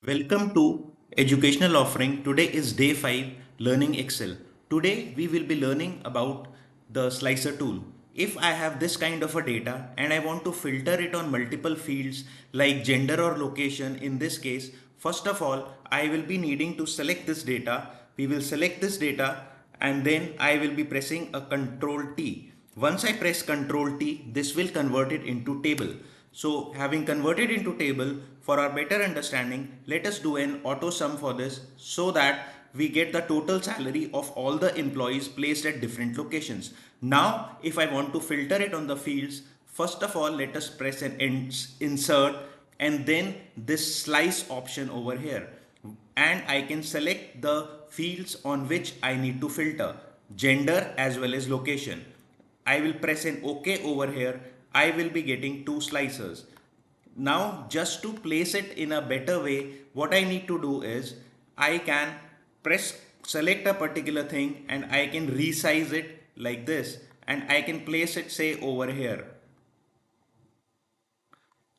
Welcome to Educational Offering. Today is day 5 Learning Excel. Today we will be learning about the slicer tool. If I have this kind of a data and I want to filter it on multiple fields like gender or location, in this case, first of all, I will be needing to select this data. We will select this data and then I will be pressing a Control T. Once I press Control T, this will convert it into table. So having converted into table, for our better understanding, let us do an auto sum for this so that we get the total salary of all the employees placed at different locations. Now, if I want to filter it on the fields, first of all, let us press an insert and then this slice option over here. And I can select the fields on which I need to filter, gender as well as location. I will press an OK over here. I will be getting two slicers. Now, just to place it in a better way, what I need to do is I can select a particular thing and I can resize it like this and I can place it say over here.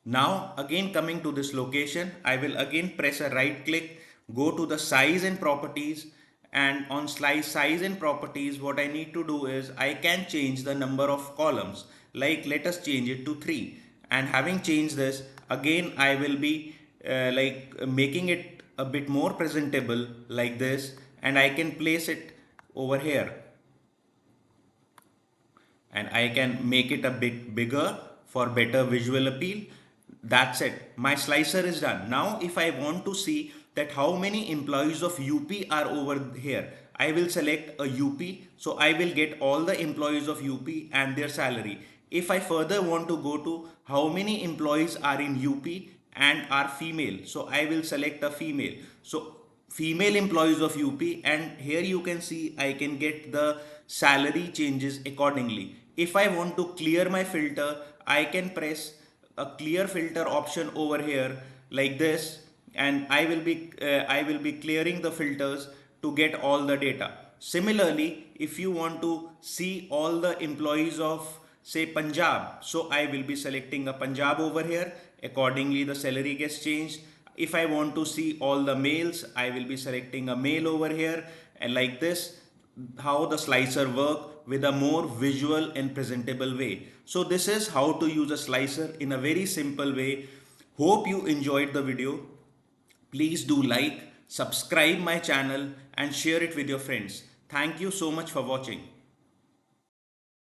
Now again coming to this location, I will again press a right click, go to the size and properties, and on slice size and properties what I need to do is I can change the number of columns, like let us change it to 3, and having changed this again I will be making it a bit more presentable like this, and I can place it over here and I can make it a bit bigger for better visual appeal. That's it. My slicer is done. Now, if I want to see that how many employees of UP are over here, I will select a UP. So I will get all the employees of UP and their salary. If I further want to go to how many employees are in UP and are female, so I will select a female. So female employees of UP, and here you can see I can get the salary changes accordingly. If I want to clear my filter, I can press a clear filter option over here like this, and I will be clearing the filters to get all the data. Similarly, if you want to see all the employees of say Punjab, so I will be selecting a Punjab over here. Accordingly, the salary gets changed. If I want to see all the males, I will be selecting a male over here, and like this, how the slicer work with a more visual and presentable way. So this is how to use a slicer in a very simple way. Hope you enjoyed the video. Please do like, subscribe my channel and share it with your friends. Thank you so much for watching.